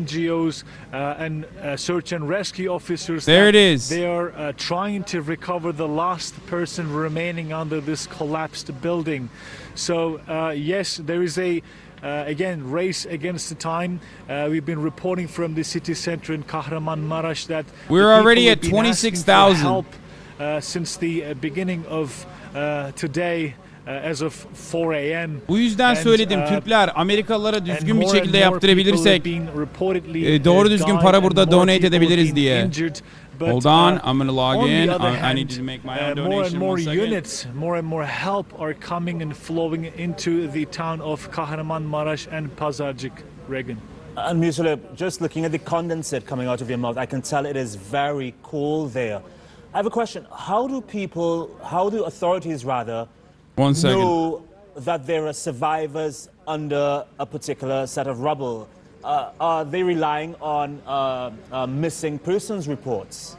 NGOs and search and rescue officers. There it is. They are trying to recover the last person remaining under this collapsed building. So yes, there is a again race against the time. We've been reporting from the city center in Kahramanmaraş that we're already at 26,000 help since the beginning of today. As of 4 a.m. Bu yüzden söyledim Türkler Amerikalılara düzgün bir şekilde yaptırabilirsek doğru düzgün para burada donate edebiliriz diye. Hold on, I'm gonna log in. I need to make my own donation. More units, more and more help are coming and flowing into the town of Kahramanmaraş and Pazarcık, Regan. And Musalib, just looking at the condensate coming out of your mouth, I can tell it is very cold there. I have a question. How do authorities rather, know that there are survivors under a particular set of rubble? Are they relying on missing persons reports?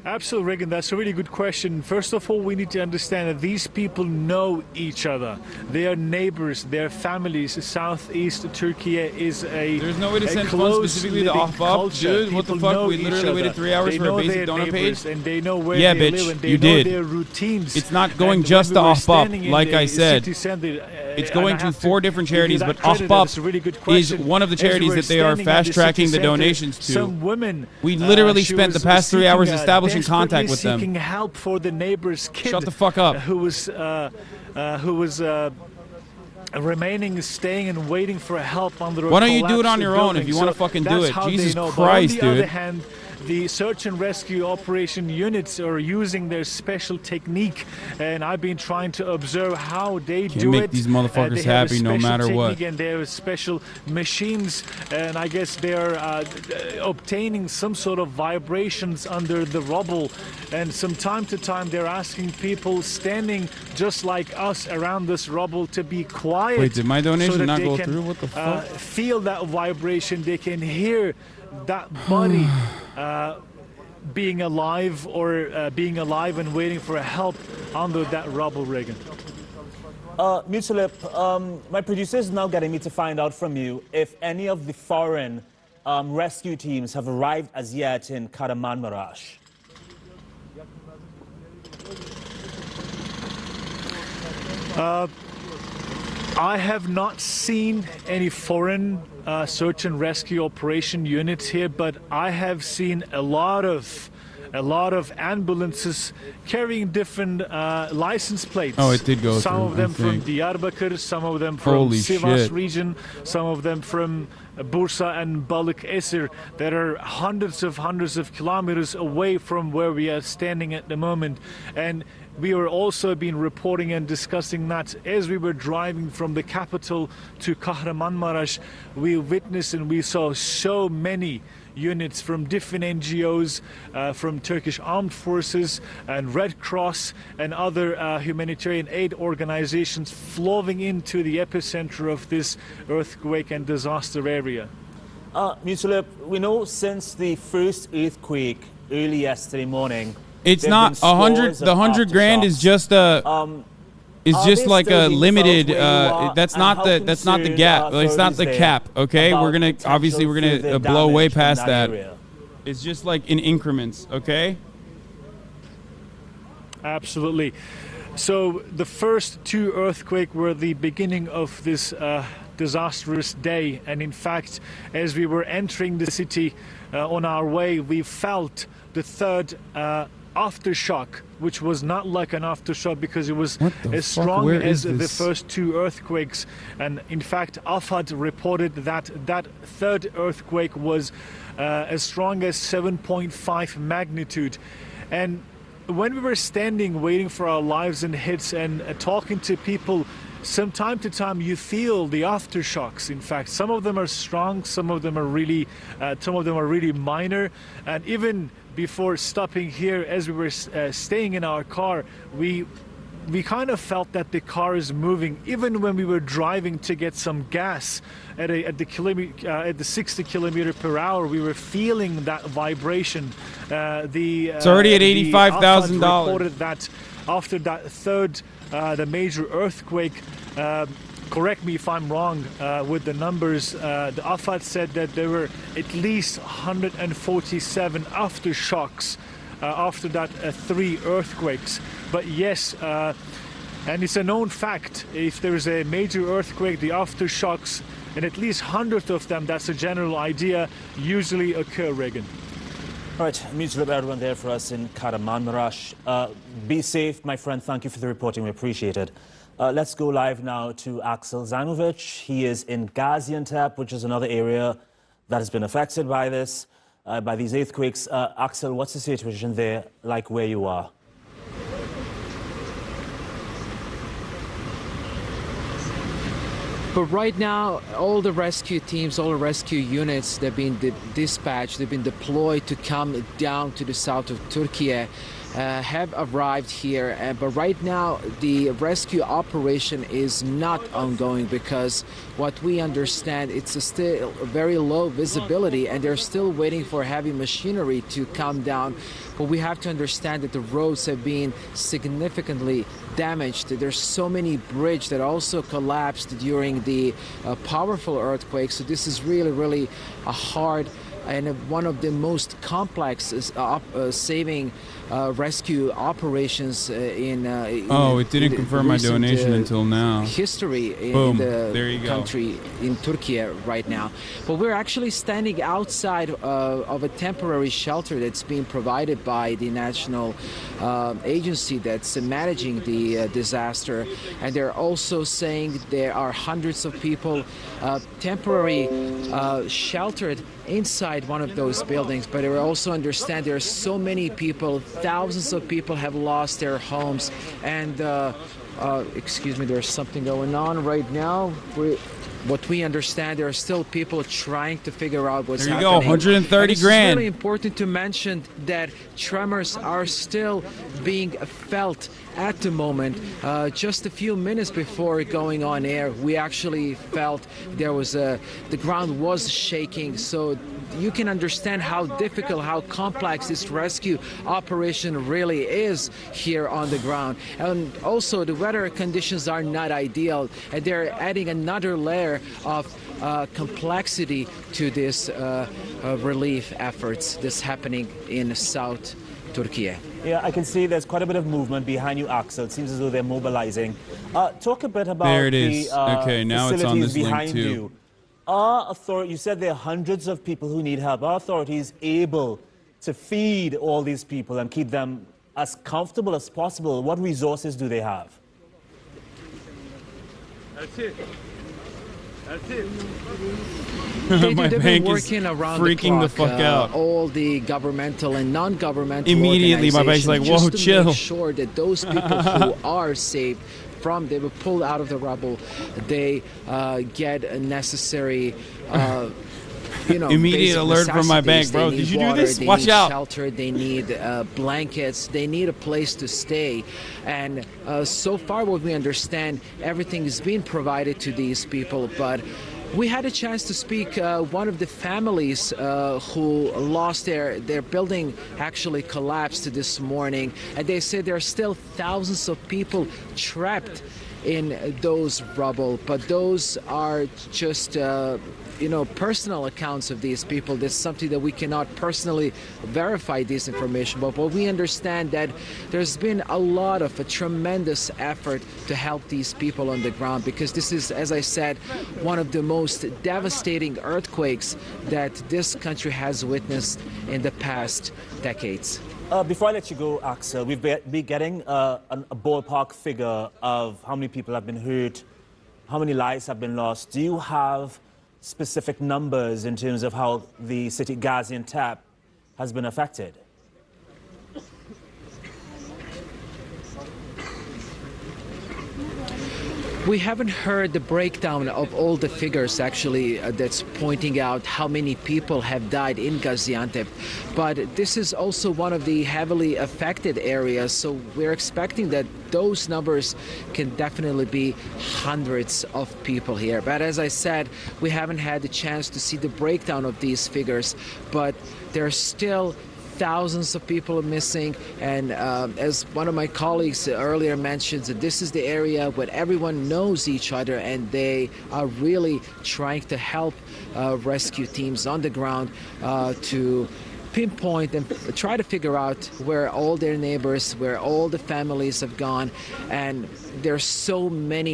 Absolutely, Regan. That's a really good question. First of all, we need to understand that these people know each other. They are neighbors. They are families. Southeast Turkey is a There's no way to send funds specifically to Ahbab, dude. What the fuck? We literally waited 3 hours for a basic donor page. And they know where yeah, they bitch, live and they you know did. Their routines. It's not going just to Ahbab, like I said. It's going to 4 different charities, but Ahbab is one of the charities that they are fast-tracking the donations to. We literally spent the past 3 hours establishing contact with them. Seeking help for the neighbor's kid. Shut the fuck up. Who was remaining, staying, and waiting for help on the road. Why don't you do it on your own if you want to fucking do it? Jesus Christ, dude. On the other hand, the search and rescue operation units are using their special technique, and I've been trying to observe how they do make it. These motherfuckers happy no matter what. And they have special machines, and I guess they are obtaining some sort of vibrations under the rubble. And from time to time, they're asking people standing just like us around this rubble to be quiet. Wait, did my donation so that not they go can, through? What the fuck? Feel that vibration. They can hear that body being alive or being alive and waiting for help under that rubble, Regan. Mutalip, my producer is now getting me to find out from you if any of the foreign rescue teams have arrived as yet in Kahramanmaraş. I have not seen any foreign search and rescue operation units here, but I have seen a lot of ambulances carrying different license plates. Oh, it did go some through, of them from Diyarbakır, some of them from Holy Sivas shit. region, some of them from Bursa and Balıkesir that are hundreds of kilometers away from where we are standing at the moment. And we were also been reporting and discussing that as we were driving from the capital to Kahramanmaraş, we witnessed and we saw so many units from different NGOs, from Turkish Armed Forces and Red Cross and other humanitarian aid organizations flowing into the epicenter of this earthquake and disaster area. Mutalip, we know since the first earthquake early yesterday morning, it's not 100. The 100 grand is just a. It's just like a limited. That's not the gap. It's not the cap. Okay, we're gonna blow way past that. It's just like in increments. Okay. Absolutely. So the first 2 earthquakes were the beginning of this disastrous day, and in fact, as we were entering the city on our way, we felt the third aftershock, which was not like an aftershock because it was as strong as the first 2 earthquakes. And in fact, AFAD reported that that third earthquake was as strong as 7.5 magnitude. And when we were standing waiting for our lives and hits and talking to people, from time to time you feel the aftershocks. In fact, some of them are strong, some of them are really minor. And even before stopping here, as we were staying in our car, we kind of felt that the car is moving. Even when we were driving to get some gas at the 60 kilometer per hour, we were feeling that vibration. It's already at $85,000. Reported that after that third, the major earthquake, correct me if I'm wrong with the numbers. The AFAD said that there were at least 147 aftershocks after that 3 earthquakes. But yes, and it's a known fact, if there's a major earthquake, the aftershocks, and at least 100 of them, that's a general idea, usually occur, Regan. All right, mutual everyone there for us in Kahramanmaraş. Be safe, my friend. Thank you for the reporting. We appreciate it. Let's go live now to Axel Zaimovic. He is in Gaziantep, which is another area that has been affected by this, by these earthquakes. Axel, what's the situation there like where you are? But right now, all the rescue teams, all the rescue units, they've been dispatched, they've been deployed to come down to the south of Turkey, have arrived here. But right now, the rescue operation is not ongoing because what we understand, it's still very low visibility and they're still waiting for heavy machinery to come down. But we have to understand that the roads have been significantly damaged. There's so many bridges that also collapsed during the powerful earthquake. So this is really a hard and one of the most complex saving rescue operations in oh, it didn't confirm my donation until now. History Boom. in There you the go. country, in Turkey right now. But we're actually standing outside of a temporary shelter that's being provided by the national agency that's managing the disaster. And they're also saying there are hundreds of people temporary sheltered inside one of those buildings, but I also understand there are so many people, thousands of people have lost their homes, and excuse me, there's something going on right now. What we understand, there are still people trying to figure out what's happening. There you go, 130 it's grand. It's really important to mention that tremors are still being felt at the moment. Just a few minutes before going on air, we actually felt there was the ground was shaking. So you can understand how difficult, how complex this rescue operation really is here on the ground. And also the weather conditions are not ideal, and they're adding another layer of complexity to this relief efforts that's happening in South Turkey. Yeah, I can see there's quite a bit of movement behind you, Axel. It seems as though they're mobilizing. Talk a bit about there it is. Okay, now it's on facilities this link behind too. you. You said there are hundreds of people who need help. Are authorities able to feed all these people and keep them as comfortable as possible? What resources do they have? That's it. My They've bank been is working around freaking the clock, fuck out. all the governmental and non-governmental Immediately, my bank's like, whoa, just to chill. make sure that those people who are saved from, they were pulled out of the rubble, they get a necessary immediate alert from my bank, bro. Did you do this? Watch out. Shelter, they need blankets, they need a place to stay. And so far what we understand, everything is being provided to these people. But we had a chance to speak one of the families who lost their building actually collapsed this morning, and they said there are still thousands of people trapped in those rubble, but those are just personal accounts of these people. That's something that we cannot personally verify this information, but we understand that there's been a tremendous effort to help these people on the ground, because this is, as I said, one of the most devastating earthquakes that this country has witnessed in the past decades. Before I let you go, Axel, we've been getting a ballpark figure of how many people have been hurt, how many lives have been lost. Do you have specific numbers in terms of how the city Gaziantep has been affected? We haven't heard the breakdown of all the figures actually that's pointing out how many people have died in Gaziantep, but this is also one of the heavily affected areas, so we're expecting that those numbers can definitely be hundreds of people here. But as I said, we haven't had the chance to see the breakdown of these figures, but there are still thousands of people are missing, and as one of my colleagues earlier mentioned, that this is the area where everyone knows each other, and they are really trying to help rescue teams on the ground to pinpoint and try to figure out where all their neighbors, where all the families have gone. And there's so many